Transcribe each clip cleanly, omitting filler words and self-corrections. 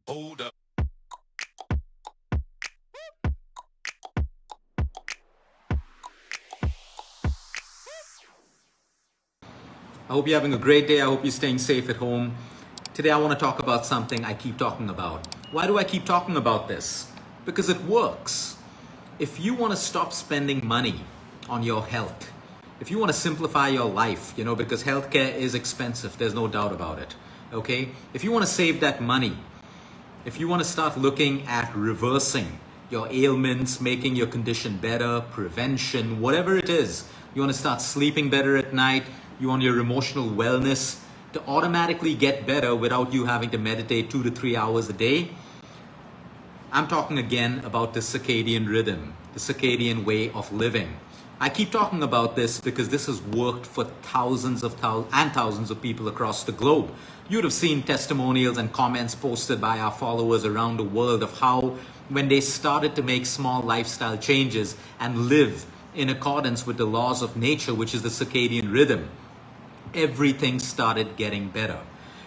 Hold up. I hope you're having a great day. I hope you're staying safe at home. Today I want to talk about something I keep talking about. Why do I keep talking about this? Because it works. If you want to stop spending money on your health, if you want to simplify your life, because healthcare is expensive, there's no doubt about it. Okay? If you want to save that money, if you want to start looking at reversing your ailments, making your condition better, prevention, whatever it is, you want to start sleeping better at night, you want your emotional wellness to automatically get better without you having to meditate 2 to 3 hours a day, I'm talking again about the circadian rhythm, the circadian way of living. I keep talking about this because this has worked for thousands of people across the globe. You'd have seen testimonials and comments posted by our followers around the world of how when they started to make small lifestyle changes and live in accordance with the laws of nature, which is the circadian rhythm, everything started getting better.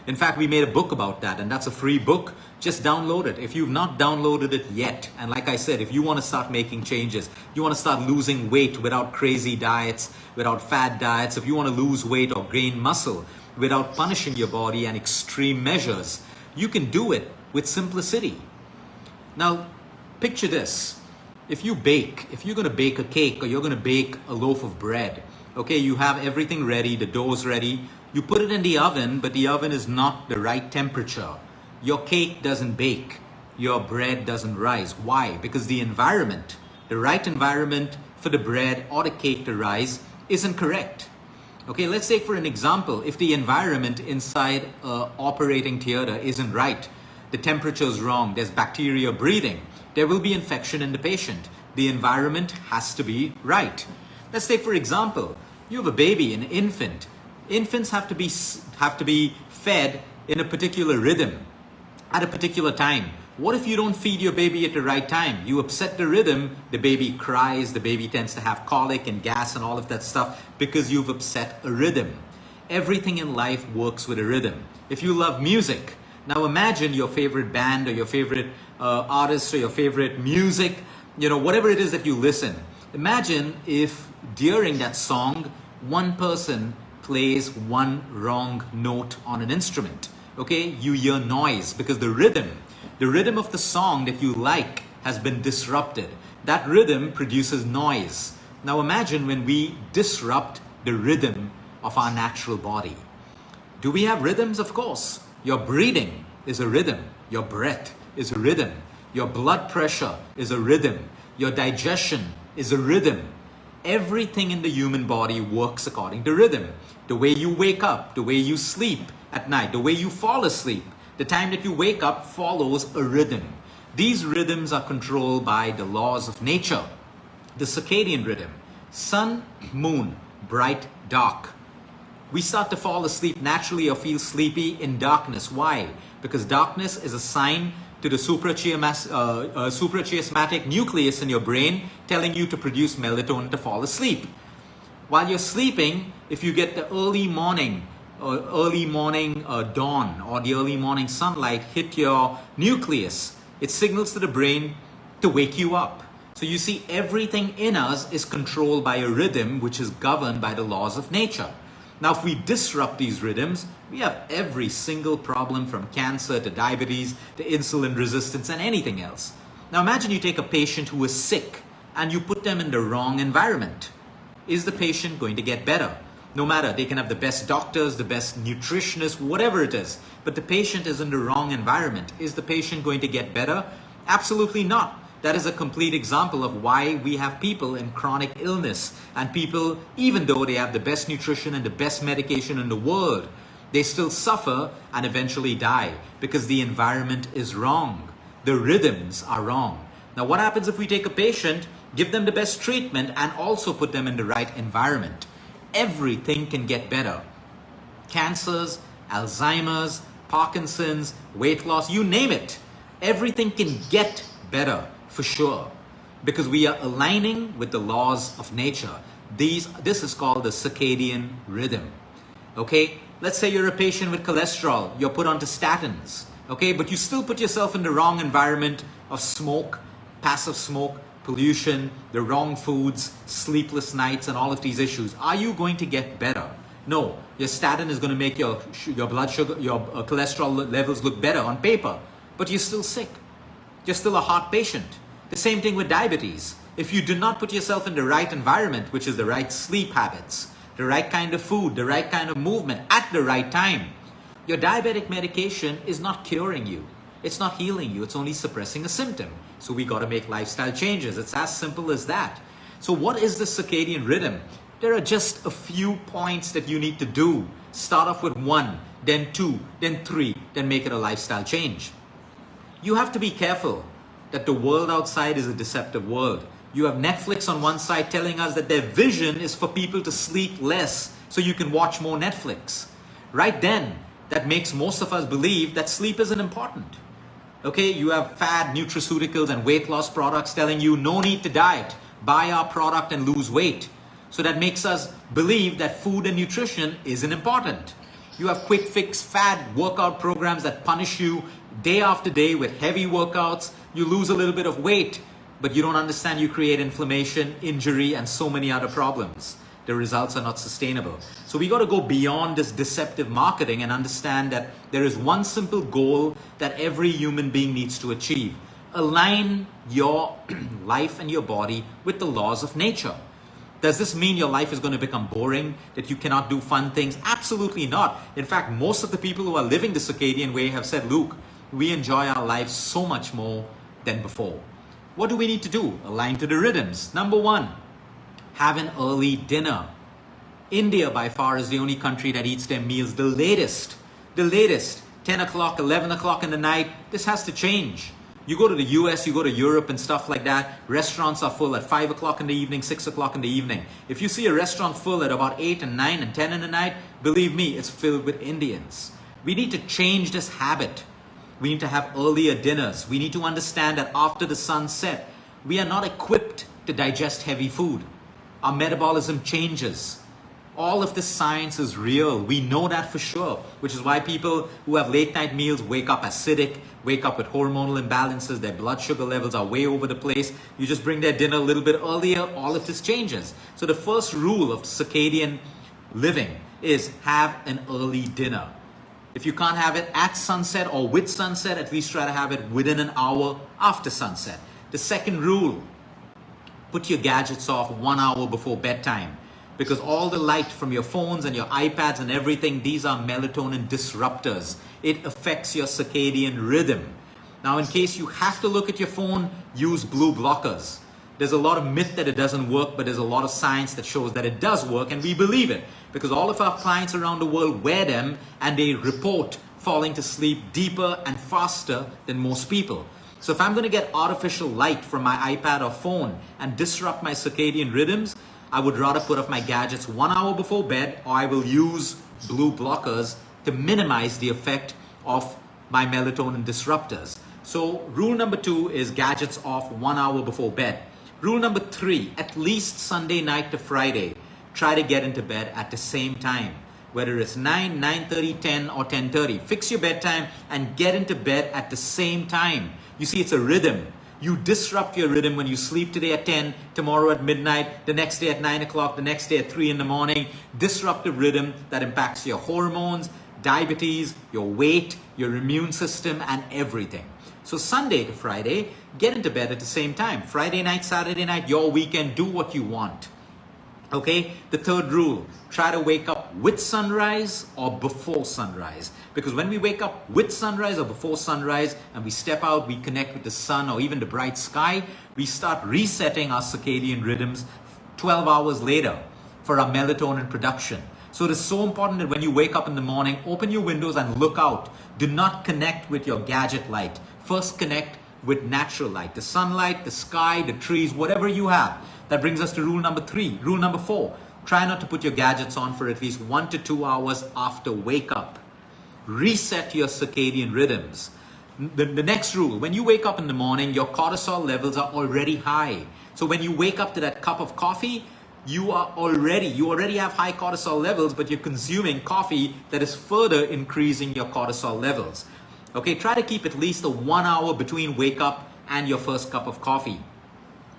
In fact, we made a book about that, and that's a free book. Just download it. If you've not downloaded it yet, and like I said, if you want to start making changes, you want to start losing weight without crazy diets, without fad diets, if you want to lose weight or gain muscle without punishing your body and extreme measures, you can do it with simplicity. Now, picture this. If you're going to bake a cake or you're going to bake a loaf of bread, okay, you have everything ready, the dough's ready, you put it in the oven, but the oven is not the right temperature. Your cake doesn't bake, your bread doesn't rise. Why? Because the environment, the right environment for the bread or the cake to rise isn't correct. Okay, let's take for an example, if the environment inside an operating theater isn't right, the temperature is wrong, there's bacteria breathing, there will be infection in the patient. The environment has to be right. Let's take for example, you have a baby, an infant. Infants have to be fed in a particular rhythm at a particular time. What if you don't feed your baby at the right time? You upset the rhythm, the baby cries, the baby tends to have colic and gas and all of that stuff because you've upset a rhythm. Everything in life works with a rhythm. If you love music, now imagine your favorite band or your favorite artist or your favorite music, whatever it is that you listen. Imagine if during that song, one person plays one wrong note on an instrument. Okay, you hear noise because the rhythm of the song that you like has been disrupted. That rhythm produces noise. Now imagine when we disrupt the rhythm of our natural body. Do we have rhythms? Of course. Your breathing is a rhythm. Your breath is a rhythm. Your blood pressure is a rhythm. Your digestion is a rhythm. Everything in the human body works according to rhythm. The way you wake up, the way you sleep at night, the way you fall asleep, the time that you wake up follows a rhythm. These rhythms are controlled by the laws of nature. The circadian rhythm, sun, moon, bright, dark. We start to fall asleep naturally or feel sleepy in darkness. Why? Because darkness is a sign to the suprachiasmatic nucleus in your brain telling you to produce melatonin to fall asleep. While you're sleeping, if you get the early morning dawn or the early morning sunlight hit your nucleus, it signals to the brain to wake you up. So you see, everything in us is controlled by a rhythm which is governed by the laws of nature. Now, if we disrupt these rhythms, we have every single problem from cancer to diabetes to insulin resistance and anything else. Now, imagine you take a patient who is sick and you put them in the wrong environment. Is the patient going to get better? No matter, they can have the best doctors, the best nutritionists, whatever it is, but the patient is in the wrong environment. Is the patient going to get better? Absolutely not. That is a complete example of why we have people in chronic illness, and people, even though they have the best nutrition and the best medication in the world, they still suffer and eventually die because the environment is wrong. The rhythms are wrong. Now, what happens if we take a patient, give them the best treatment, and also put them in the right environment? Everything can get better. Cancers, Alzheimer's, Parkinson's, weight loss, you name it. Everything can get better for sure, because we are aligning with the laws of nature. This is called the circadian rhythm. Okay, let's say you're a patient with cholesterol, you're put onto statins, okay, but you still put yourself in the wrong environment of smoke, passive smoke, pollution, the wrong foods, sleepless nights, and all of these issues. Are you going to get better? No, your statin is going to make your blood sugar, your cholesterol levels look better on paper, but you're still sick. You're still a heart patient. The same thing with diabetes. If you do not put yourself in the right environment, which is the right sleep habits, the right kind of food, the right kind of movement at the right time, your diabetic medication is not curing you. It's not healing you. It's only suppressing a symptom. So we got to make lifestyle changes. It's as simple as that. So what is the circadian rhythm? There are just a few points that you need to do. Start off with 1, then 2, then 3, then make it a lifestyle change. You have to be careful that the world outside is a deceptive world. You have Netflix on one side telling us that their vision is for people to sleep less so you can watch more Netflix. Right then, that makes most of us believe that sleep isn't important. Okay, you have fad nutraceuticals and weight loss products telling you no need to diet, buy our product and lose weight. So that makes us believe that food and nutrition isn't important. You have quick fix fad workout programs that punish you day after day with heavy workouts. You lose a little bit of weight, but you don't understand you create inflammation, injury, and so many other problems. The results are not sustainable. So we got to go beyond this deceptive marketing and understand that there is one simple goal that every human being needs to achieve. Align your life and your body with the laws of nature. Does this mean your life is going to become boring, that you cannot do fun things? Absolutely not. In fact, most of the people who are living the circadian way have said, Luke, we enjoy our lives so much more than before. What do we need to do? Align to the rhythms. Number 1, have an early dinner. India by far is the only country that eats their meals the latest, 10 o'clock, 11 o'clock in the night. This has to change. You go to the US, you go to Europe and stuff like that, restaurants are full at 5 o'clock in the evening, 6 o'clock in the evening. If you see a restaurant full at about 8 and 9 and 10 in the night, believe me, it's filled with Indians. We need to change this habit. We need to have earlier dinners. We need to understand that after the sun set, we are not equipped to digest heavy food. Our metabolism changes. All of this science is real. We know that for sure, which is why people who have late night meals wake up acidic, wake up with hormonal imbalances, their blood sugar levels are way over the place. You just bring their dinner a little bit earlier, all of this changes. So the first rule of circadian living is have an early dinner. If you can't have it at sunset or with sunset, at least try to have it within an hour after sunset. The second rule, put your gadgets off 1 hour before bedtime. Because all the light from your phones and your iPads and everything, these are melatonin disruptors. It affects your circadian rhythm. Now, in case you have to look at your phone, use blue blockers. There's a lot of myth that it doesn't work, but there's a lot of science that shows that it does work, and we believe it. Because all of our clients around the world wear them, and they report falling to sleep deeper and faster than most people. So if I'm going to get artificial light from my iPad or phone and disrupt my circadian rhythms, I would rather put off my gadgets 1 hour before bed, or I will use blue blockers to minimize the effect of my melatonin disruptors. So rule number 2 is gadgets off 1 hour before bed. Rule number 3, at least Sunday night to Friday, try to get into bed at the same time. Whether it's 9, 9:30, 10 or 10:30. Fix your bedtime and get into bed at the same time. You see, it's a rhythm. You disrupt your rhythm when you sleep today at 10, tomorrow at midnight, the next day at 9 o'clock, the next day at 3 in the morning. Disruptive rhythm that impacts your hormones, diabetes, your weight, your immune system, and everything. So Sunday to Friday, get into bed at the same time. Friday night, Saturday night, your weekend, do what you want. Okay, the third rule, try to wake up with sunrise or before sunrise. Because when we wake up with sunrise or before sunrise and we step out, we connect with the sun or even the bright sky, we start resetting our circadian rhythms 12 hours later for our melatonin production. So it is so important that when you wake up in the morning, open your windows and look out. Do not connect with your gadget light. First connect with natural light, the sunlight, the sky, the trees, whatever you have. That brings us to rule number 3. Rule number 4, try not to put your gadgets on for at least 1 to 2 hours after wake up. Reset your circadian rhythms. The next rule, when you wake up in the morning, your cortisol levels are already high. So when you wake up to that cup of coffee, you already have high cortisol levels, but you're consuming coffee that is further increasing your cortisol levels. Okay, try to keep at least a 1 hour between wake up and your first cup of coffee.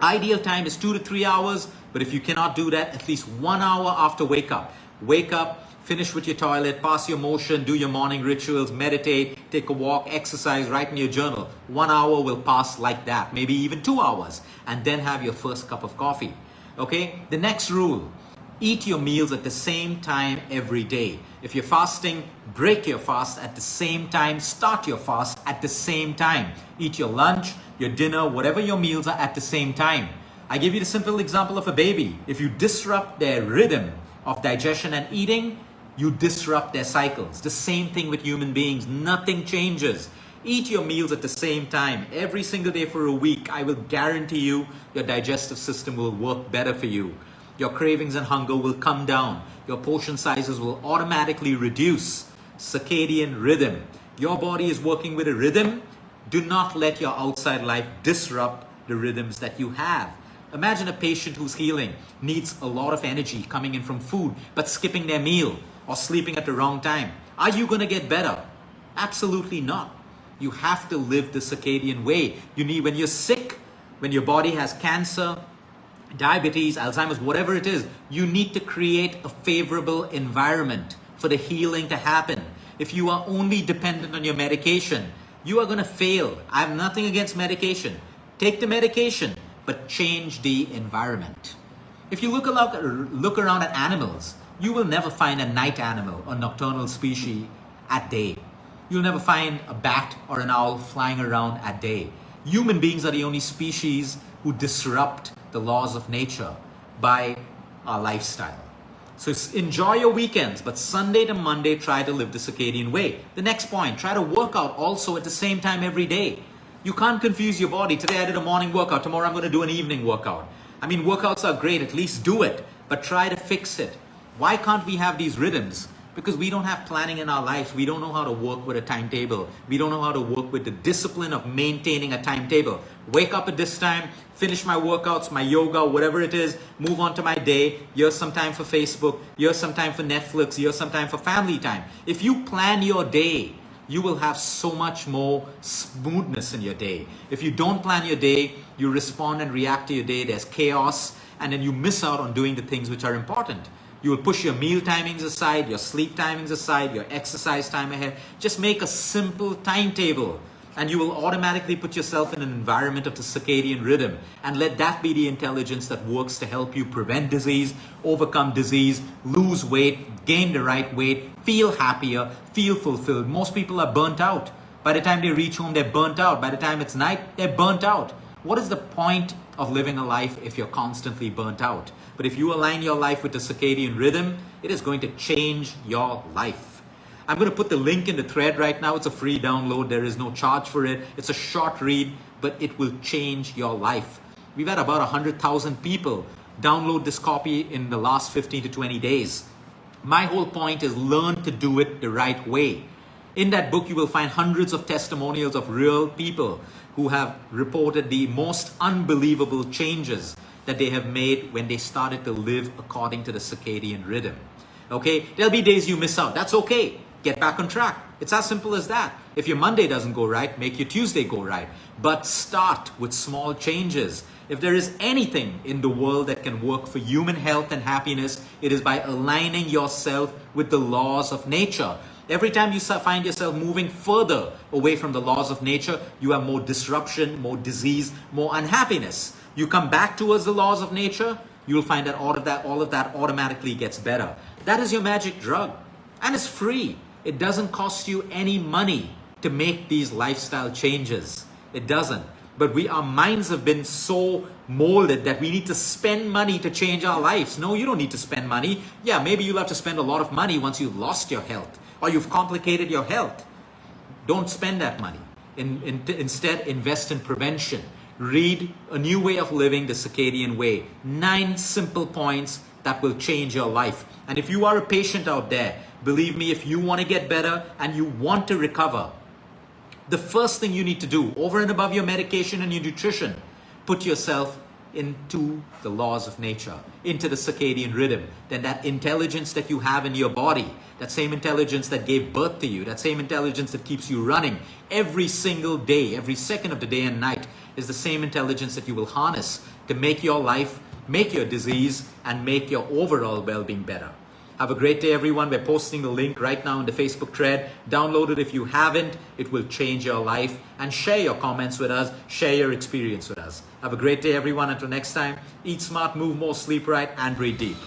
Ideal time is 2 to 3 hours, but if you cannot do that, at least 1 hour after wake up. Wake up, finish with your toilet, pass your motion, do your morning rituals, meditate, take a walk, exercise, write in your journal. 1 hour will pass like that, maybe even 2 hours, and then have your first cup of coffee. Okay, the next rule, eat your meals at the same time every day. If you're fasting, break your fast at the same time, start your fast at the same time. Eat your lunch, your dinner, whatever your meals are at the same time. I give you the simple example of a baby. If you disrupt their rhythm of digestion and eating, you disrupt their cycles. The same thing with human beings, nothing changes. Eat your meals at the same time every single day for a week. I will guarantee you your digestive system will work better for you. Your cravings and hunger will come down. Your portion sizes will automatically reduce. Circadian rhythm. Your body is working with a rhythm. Do not let your outside life disrupt the rhythms that you have. Imagine a patient who's healing, needs a lot of energy coming in from food, but skipping their meal or sleeping at the wrong time. Are you going to get better? Absolutely not. You have to live the circadian way. When you're sick, when your body has cancer, diabetes, Alzheimer's, whatever it is, you need to create a favorable environment for the healing to happen. If you are only dependent on your medication, you are going to fail. I have nothing against medication. Take the medication, but change the environment. If you look around at animals, you will never find a night animal or nocturnal species at day. You'll never find a bat or an owl flying around at day. Human beings are the only species who disrupt the laws of nature by our lifestyle. So enjoy your weekends, but Sunday to Monday, try to live the circadian way. The next point, try to work out also at the same time every day. You can't confuse your body. Today I did a morning workout, tomorrow I'm going to do an evening workout. I mean, workouts are great, at least do it, but try to fix it. Why can't we have these rhythms? Because we don't have planning in our lives. We don't know how to work with a timetable. We don't know how to work with the discipline of maintaining a timetable. Wake up at this time, finish my workouts, my yoga, whatever it is, move on to my day. Here's some time for Facebook. Here's some time for Netflix. Here's some time for family time. If you plan your day, you will have so much more smoothness in your day. If you don't plan your day, you respond and react to your day. There's chaos, and then you miss out on doing the things which are important. You will push your meal timings aside, your sleep timings aside, your exercise time ahead. Just make a simple timetable and you will automatically put yourself in an environment of the circadian rhythm, and let that be the intelligence that works to help you prevent disease, overcome disease, lose weight, gain the right weight, feel happier, feel fulfilled. Most people are burnt out. By the time they reach home, they're burnt out. By the time it's night, they're burnt out. What is the point of living a life if you're constantly burnt out? But if you align your life with the circadian rhythm, it is going to change your life. I'm going to put the link in the thread right now. It's a free download. There is no charge for it. It's a short read, but it will change your life. We've had about 100,000 people download this copy in the last 15 to 20 days. My whole point is learn to do it the right way. In that book, you will find hundreds of testimonials of real people who have reported the most unbelievable changes that they have made when they started to live according to the circadian rhythm. Okay, there'll be days you miss out. That's okay. Get back on track. It's as simple as that. If your Monday doesn't go right, make your Tuesday go right. But start with small changes. If there is anything in the world that can work for human health and happiness, it is by aligning yourself with the laws of nature. Every time you find yourself moving further away from the laws of nature, you have more disruption, more disease, more unhappiness. You come back towards the laws of nature, you'll find that all of that automatically gets better. That is your magic drug. And it's free. It doesn't cost you any money to make these lifestyle changes. It doesn't. But our minds have been so molded that we need to spend money to change our lives. No, you don't need to spend money. Yeah, maybe you'll have to spend a lot of money once you've lost your health or you've complicated your health. Don't spend that money. Instead, invest in prevention. Read A New Way of Living the Circadian Way. 9 simple points that will change your life. And if you are a patient out there, believe me, if you want to get better and you want to recover, the first thing you need to do, over and above your medication and your nutrition, put yourself into the laws of nature, into the circadian rhythm, then that intelligence that you have in your body, that same intelligence that gave birth to you, that same intelligence that keeps you running every single day, every second of the day and night, is the same intelligence that you will harness to make your life, make your disease, and make your overall well-being better. Have a great day, everyone. We're posting the link right now in the Facebook thread. Download it if you haven't. It will change your life. And share your comments with us. Share your experience with us. Have a great day, everyone. Until next time, eat smart, move more, sleep right, and breathe deep.